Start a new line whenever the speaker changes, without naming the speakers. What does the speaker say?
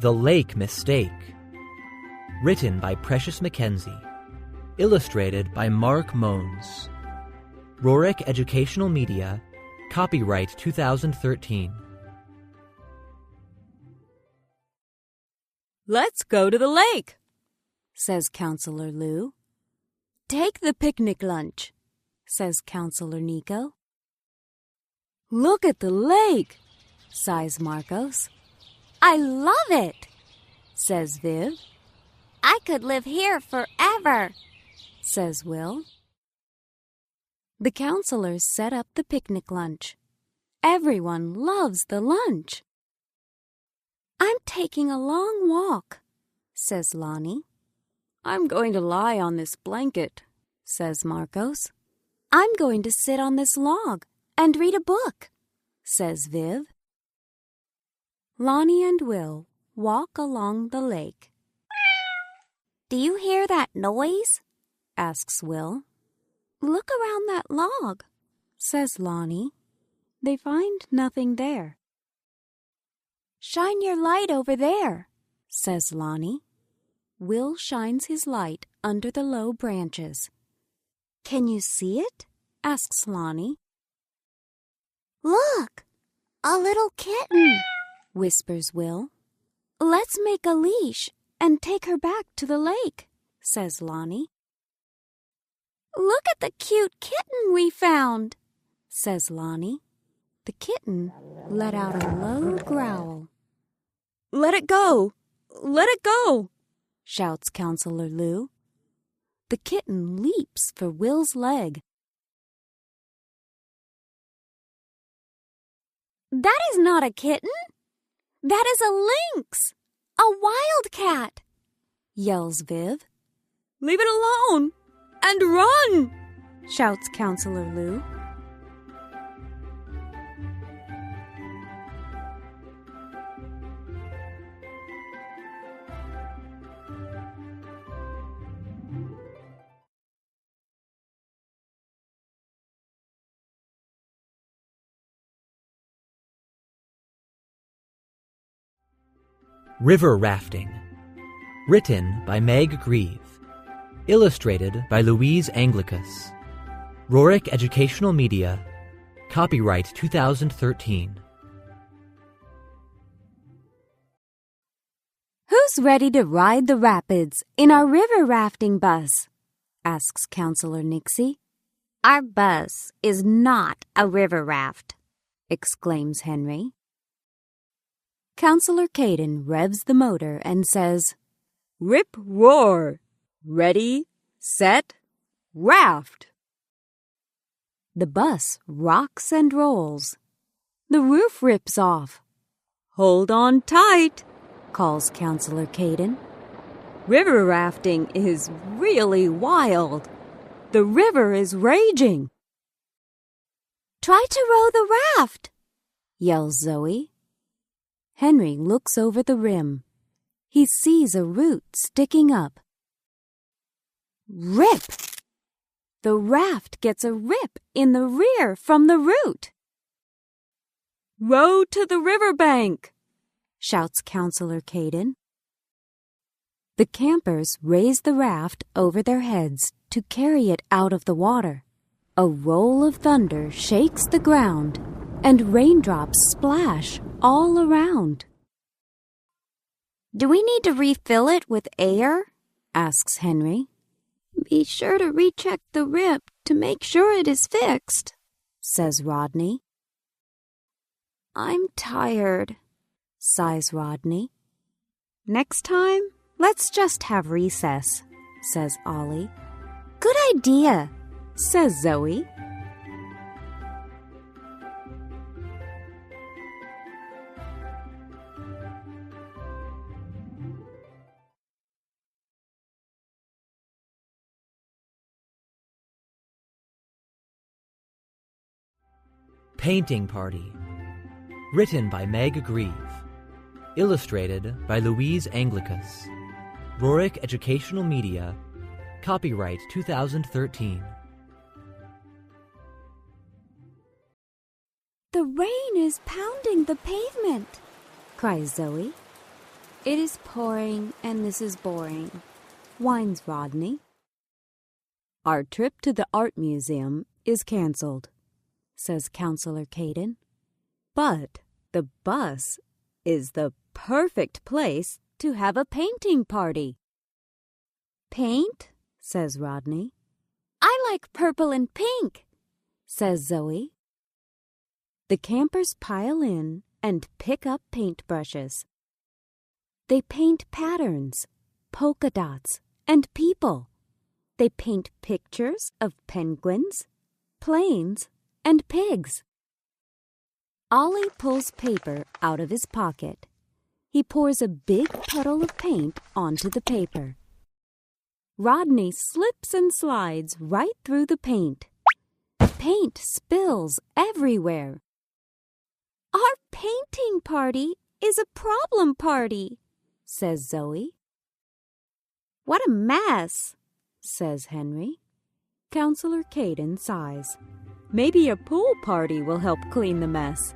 The Lake Mistake. Written by Precious Mackenzie. Illustrated by Mark Mones. Rorick Educational Media. Copyright 2013.
"Let's go to the lake," says Counselor Lou. "Take the picnic lunch," says Counselor Nico. "Look at the lake," sighs Marcos. "I love it," says Viv.
"I could live here forever,"
says Will. The counselors set up the picnic lunch. Everyone loves the lunch. "I'm taking a long walk," says Lonnie. "I'm going to lie on this blanket," says Marcos. "I'm going to sit on this log and read a book," says Viv. Lonnie and Will walk along the lake.
"Do you hear that noise?"
asks Will. "Look around that log," says Lonnie. They find nothing there. "Shine your light over there," says Lonnie. Will shines his light under the low branches. "Can you see it?" asks Lonnie.
"Look, a little kitten,"
whispers Will. "Let's make a leash and take her back to the lake," says Lonnie. "Look at the cute kitten we found," says Lonnie. The kitten let out a low growl. "Let it go! Let it go!" shouts Counselor Lou. The kitten leaps for Will's leg.
"That is not a kitten. That is a lynx, a wildcat,"
yells Viv. "Leave it alone and run!" shouts Counselor Lou.
River Rafting. Written by Meg Grieve. Illustrated by Louise Anglicus. Rorick Educational Media. Copyright 2013.
"Who's ready to ride the rapids in our river rafting bus?" asks Counselor Nixie.
"Our bus is not a river raft,"
exclaims Henry. Counselor Caden revs the motor and says, "Rip roar! Ready, set, raft!" The bus rocks and rolls. The roof rips off. "Hold on tight," calls Counselor Caden. "River rafting is really wild. The river is raging."
"Try to row the raft,"
yells Zoe. Henry looks over the rim. He sees a root sticking up. Rip! The raft gets a rip in the rear from the root. "Row to the riverbank!" shouts Counselor Caden. The campers raise the raft over their heads to carry it out of the water. A roll of thunder shakes the ground, and raindrops splash all around.
"Do we need to refill it with air?"
asks Henry.
"Be sure to recheck the rip to make sure it is fixed,"
says Rodney.
"I'm tired,"
sighs Rodney. "Next time, let's just have recess," says Ollie.
"Good idea,"
says Zoe.
Painting Party. Written by Meg Grieve. Illustrated by Louise Anglicus. Rorick Educational Media. Copyright 2013.
"The rain is pounding the pavement," cries Zoe. It is pouring and this is boring, whines Rodney.
Our trip to the art museum is canceled, says Counselor Caden. But the bus is the perfect place to have a painting party.
Paint?
Says Rodney.
I like purple and pink,
says Zoe. The campers pile in and pick up paintbrushes. They paint patterns, polka dots, and people. They paint pictures of penguins, planes, and pigs. Ollie pulls paper out of his pocket. He pours a big puddle of paint onto the paper. Rodney slips and slides right through the paint. Paint spills everywhere.
Our painting party is a problem party,
says Zoe.
What a mess,
says Henry. Counselor Caden sighs. Maybe a pool party will help clean the mess.